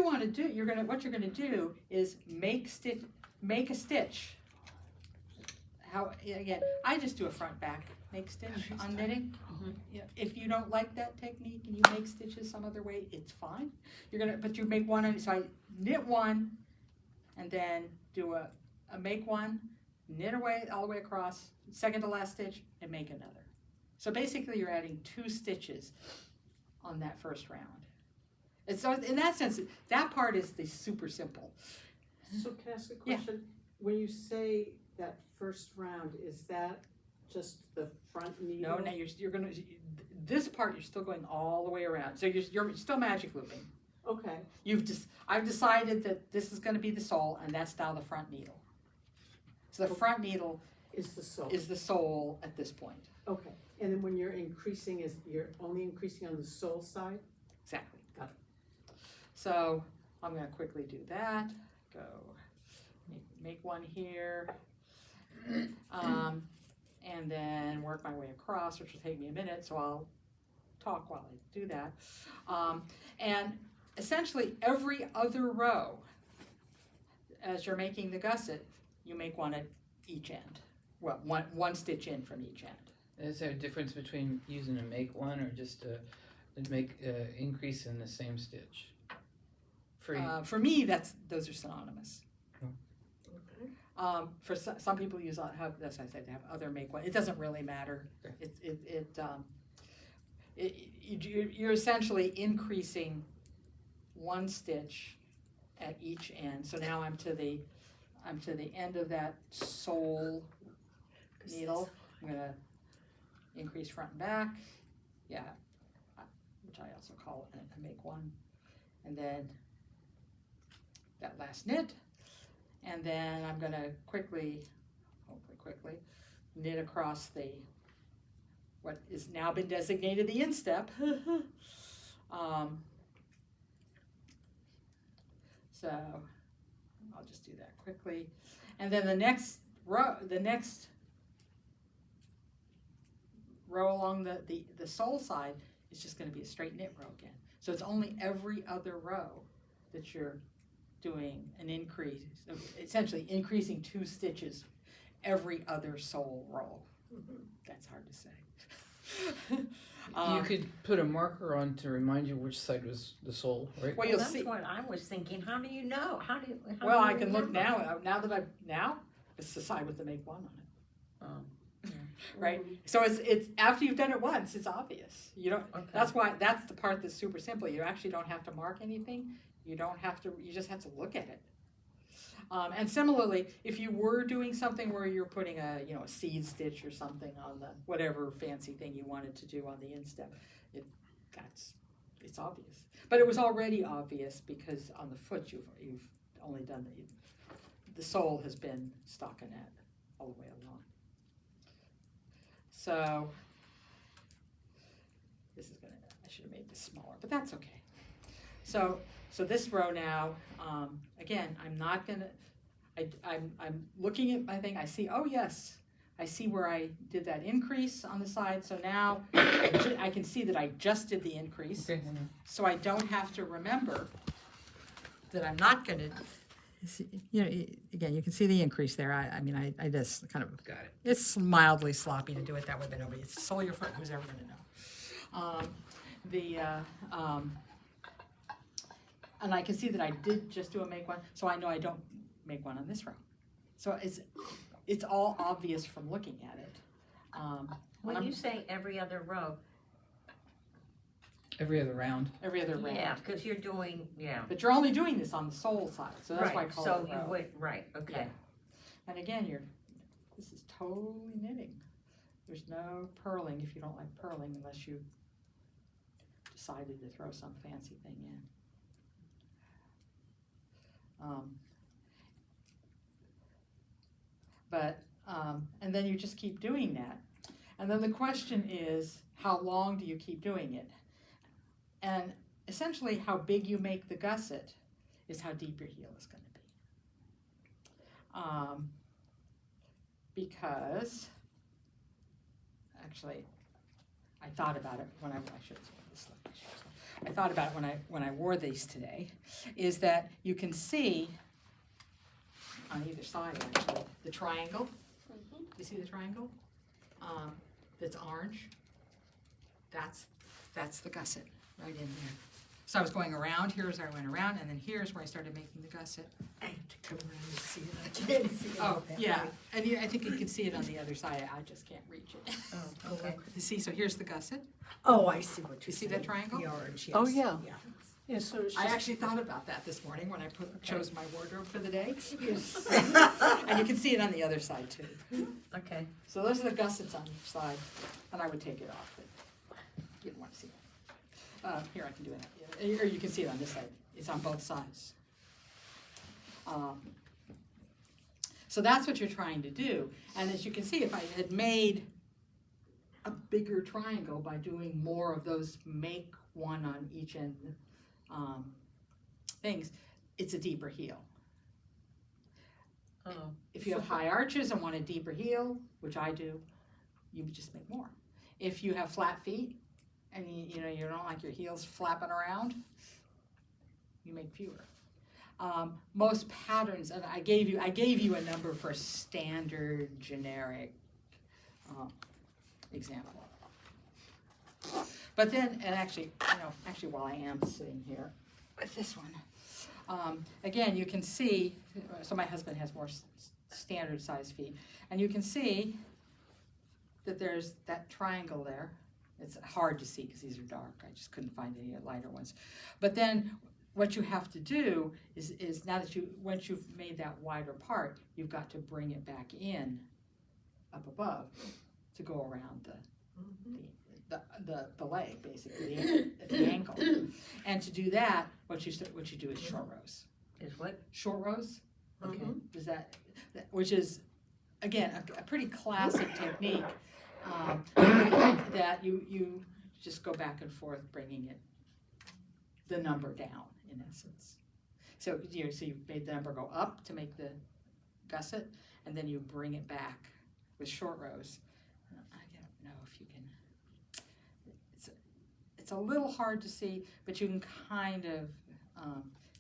you want to do, what you're gonna do is make a stitch. How, again, I just do a front back make stitch on knitting. Yeah, if you don't like that technique and you make stitches some other way, it's fine. But you make one, so I knit one, and then do a make one, knit away all the way across, second to last stitch, and make another. So basically, you're adding 2 stitches on that first round. And so in that sense, that part is the super simple. So can I ask a question? Yeah. When you say that first round, is that just the front needle? No, now you're gonna, this part you're still going all the way around. So you're still magic looping. Okay. I've decided that this is gonna be the sole, and that's now the front needle. So the front needle is the sole at this point. Okay. And then when you're increasing, you're only increasing on the sole side? Exactly. Got it. So I'm gonna quickly do that. Go make one here. And then work my way across, which will take me a minute, so I'll talk while I do that. And essentially every other row, as you're making the gusset, you make one at each end. Well, one stitch in from each end. Is there a difference between using a make one or just a make increase in the same stitch? For me, those are synonymous. Oh. For some people they have other make one. It doesn't really matter. Okay. You're essentially increasing one stitch at each end. So now I'm to the end of that sole needle. I'm gonna increase front and back. Yeah, which I also call a make one, and then that last knit. And then I'm going to hopefully quickly, knit across what is now been designated the instep. So I'll just do that quickly. And then the next row along the sole side is just going to be a straight knit row again. So it's only every other row that you're doing an increase, essentially increasing 2 stitches every other sole row. That's hard to say. You could put a marker on to remind you which side was the sole, right? Well, that's what I was thinking. How do you know? Well, I can look now. It's the side with the make one on it. Right. So it's after you've done it once, it's obvious. You don't. Okay. That's the part that's super simple. You actually don't have to mark anything. You don't have to. You just have to look at it. And similarly, if you were doing something where you're putting a seed stitch or something on the whatever fancy thing you wanted to do on the instep, it's obvious. But it was already obvious because on the foot you've only done the sole has been stockinette all the way along. So this is I should have made this smaller, but that's okay. So this row now, again, I'm not gonna. I'm looking at my thing. I see. Oh yes, I see where I did that increase on the side. So now I can see that I just did the increase. Okay. So I don't have to remember that I'm not gonna. Again, you can see the increase there. I just kind of got it. It's mildly sloppy to do it that way, but nobody. It's sole your foot. Who's ever gonna know? And I can see that I did just do a make one, so I know I don't make one on this row. So it's all obvious from looking at it. When you say every other row, every other round. Every other round. Yeah, because you're doing But you're only doing this on the sole side, so that's why I call it a row. So you would okay. Yeah. And again, this is totally knitting. There's no purling if you don't like purling, unless you decided to throw some fancy thing in. And then you just keep doing that. And then the question is, how long do you keep doing it? And essentially, how big you make the gusset is how deep your heel is going to be. Because, actually, I thought about it when I should have this. I thought about it when I wore these today, is that you can see on either side actually the triangle. You see the triangle? That's orange. That's the gusset right in there. So I was going around, here's where I went around, and then here's where I started making the gusset. I have to come around and see it. I didn't see it. Oh, yeah, and I think you can see it on the other side, I just can't reach it. Oh, okay. You see, so here's the gusset. Oh, I see what You you're see saying. that triangle? The orange, yes. Oh, yeah. Yeah, so it's I just, actually thought about that this morning when I chose my wardrobe for the day. And you can see it on the other side too. Okay. So those are the gussets on each side, and I would take it off, but you don't want to see it. Here, I can do it, or you can see it on this side. It's on both sides. So that's what you're trying to do. And as you can see, if I had made a bigger triangle by doing more of those make one on each end things, it's a deeper heel. Oh. If you have high arches and want a deeper heel, which I do, you just make more. If you have flat feet and you don't like your heels flapping around, you make fewer. Most patterns, and I gave you a number for standard generic example. But then, and actually while I am sitting here with this one, again, you can see, so my husband has more standard size feet, and you can see that there's that triangle there. It's hard to see because these are dark. I just couldn't find any lighter ones. But then what you have to do is now that once you've made that wider part, you've got to bring it back in up above to go around the leg, basically, the ankle. And to do that, what you do is short rows. Is what? Short rows. Okay. Does which is again a pretty classic technique that you just go back and forth, bringing the number down in essence. So you've made the number go up to make the gusset, and then you bring it back with short rows. I don't know if you can. It's a little hard to see, but you can kind of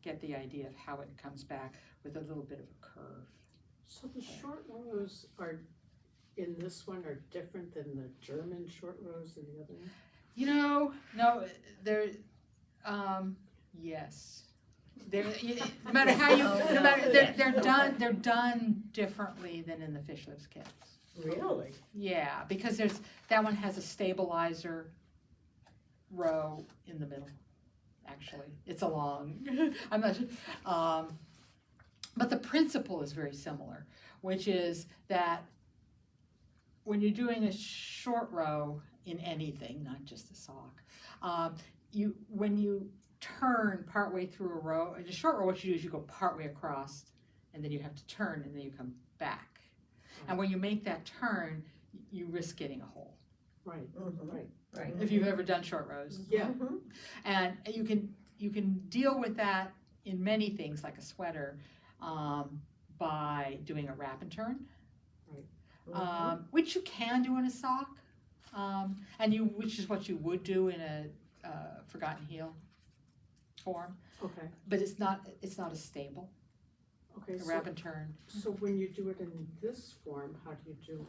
get the idea of how it comes back with a little bit of a curve. so the short rows are, in this one, are different than the German short rows in the other one? No, they're, yes. No matter how you, no matter, they're done differently than in the fish lips kits. Really? Yeah, because that one has a stabilizer row in the middle, actually. It's a long, I'm not sure. But the principle is very similar, which is that when you're doing a short row in anything, not just a sock, when you turn partway through a row, in a short row, what you do is you go partway across, and then you have to turn, and then you come back. And when you make that turn, you risk getting a hole. Right, Right. If you've ever done short rows. Yeah. And you can deal with that in many things, like a sweater, by doing a wrap and turn. Which you can do in a sock, which is what you would do in a forgotten heel form, Okay, but it's not as stable. okay, A wrap and turn. so when you do it in this form, how do you do it?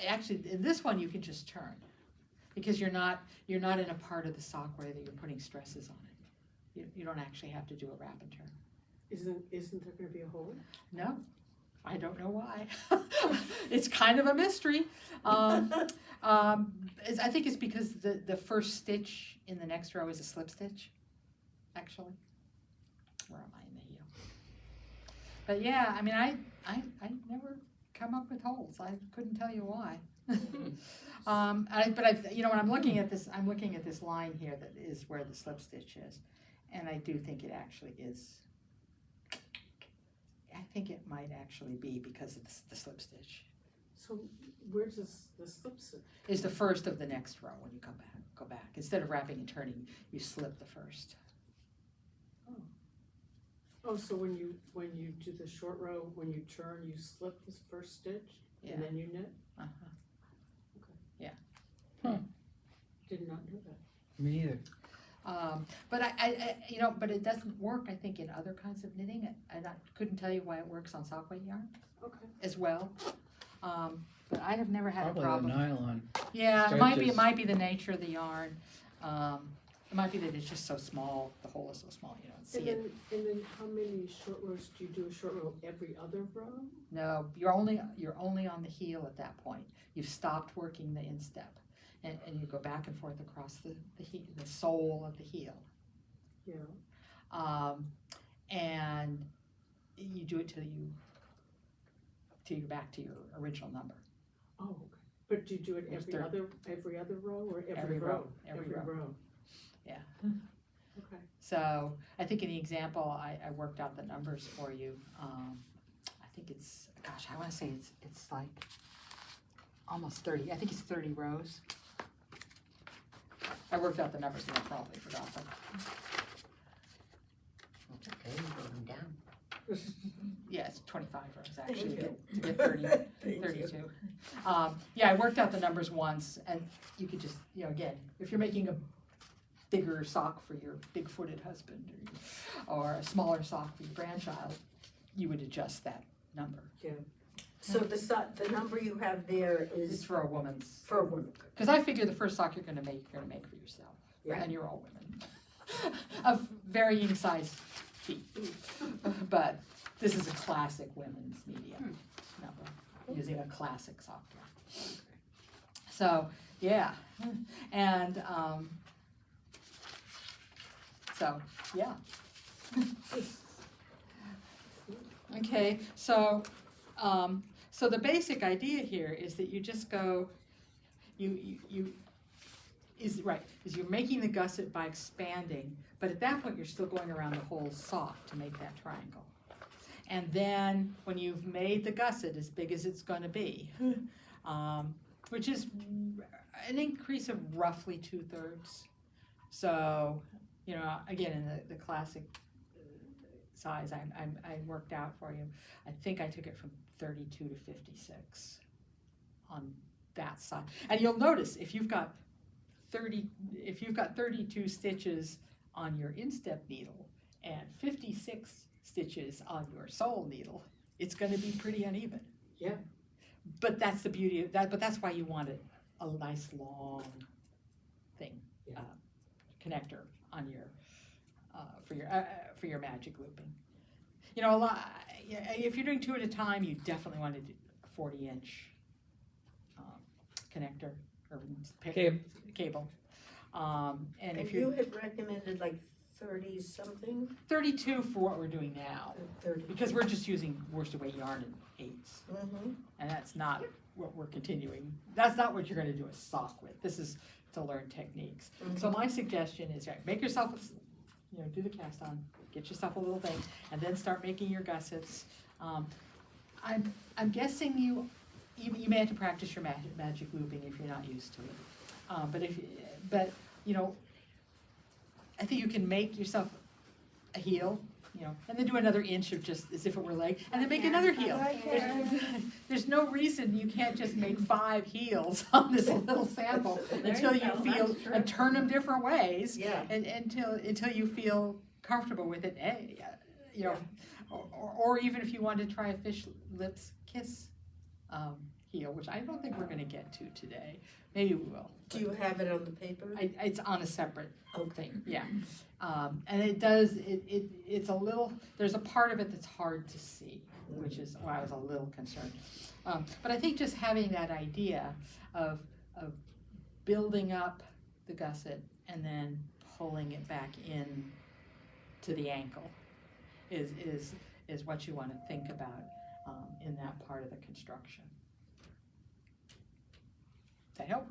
Actually, in this one you can just turn, because you're not in a part of the sock where you're putting stresses on it. You don't actually have to do a wrap and turn. Isn't there gonna be a hole? No, I don't know why. It's kind of a mystery. I think it's because the first stitch in the next row is a slip stitch, actually. Where am I in the heel? But yeah, I mean, I never come up with holes. I couldn't tell you why. When I'm looking at this line here that is where the slip stitch is, and I do think it actually is. I think it might actually be because of the slip stitch. So where does the slip sit? Is the first of the next row when you go back. Instead of wrapping and turning, you slip the first. Oh, so when you do the short row, when you turn, you slip this first stitch, Yeah. and then you knit? Uh-huh. Did not know that. Me either. But but it doesn't work, I think, in other kinds of knitting, and I couldn't tell you why it works on sock weight yarn Okay. as well. But I have never had Probably a problem. the nylon. Yeah, it stretches. might be the nature of the yarn. It might be that it's just so small, the hole is so small, you don't see it. And then how many short rows do you do a short row every other row? No, you're only on the heel at that point. You've stopped working the instep, and you go back and forth across the sole of the heel. Yeah. And you do it till you're back to your original number. Oh, okay. But do you do it There's every other row or every Every row? row, every row. Yeah. Okay. So I think in the example, I worked out the numbers for you. I think it's, gosh, I want to say it's like almost 30. I think it's 30 rows. I worked out the numbers and I probably forgot them. Okay, you're going down. Yeah, it's 25 rows Thank actually you. to get 32. Yeah, I worked out the numbers once, and you could just, again, if you're making a bigger sock for your big-footed husband or a smaller sock for your grandchild, you would adjust that number. So the number you have there It's is for a woman's. for a woman. Because I figure the first sock you're going to make for yourself, Yeah. and you're all women of varying size feet. But this is a classic women's medium number, using a classic software. So yeah, and so yeah. Okay, so so the basic idea here is that you just go, is you're making the gusset by expanding, but at that point you're still going around the whole sock to make that triangle. And then when you've made the gusset as big as it's going to be, which is an increase of roughly 2/3. So, again, in the classic size I worked out for you, I think I took it from 32 to 56 on that side. And you'll notice if you've got 32 stitches on your instep needle and 56 stitches on your sole needle, it's going to be pretty uneven. Yeah. But that's the beauty of that. But that's why you want a nice long thing, Yeah. connector on your for your magic looping. A lot. If you're doing 2 at a time, you definitely want to do a 40-inch connector or cable. And if you had recommended like 30 something, 32 for what we're doing now, 30. because we're just using worsted weight yarn in 8s, Mm-hmm. and that's not what we're continuing. That's not what you're going to do a sock with. This is to learn techniques. So my suggestion is, make yourself, do the cast on, get yourself a little thing, and then start making your gussets. I'm guessing you may have to practice your magic looping if you're not used to it. But I think you can make yourself a heel, and then do another inch of just as if it were leg, and then make another heel. There's no reason you can't just make 5 heels on this little sample until you feel, and turn them different ways, Yeah. and until you feel comfortable with it. Or even if you want to try a fish lips kiss heel, which I don't think we're going to get to today. Maybe we will. Do you have it on the paper? It's on a separate Okay. thing, yeah. And it does, it's a little, there's a part of it that's hard to see, which is why I was a little concerned. But I think just having that idea of building up the gusset and then pulling it back in to the ankle is what you want to think about in that part of the construction. Does that help?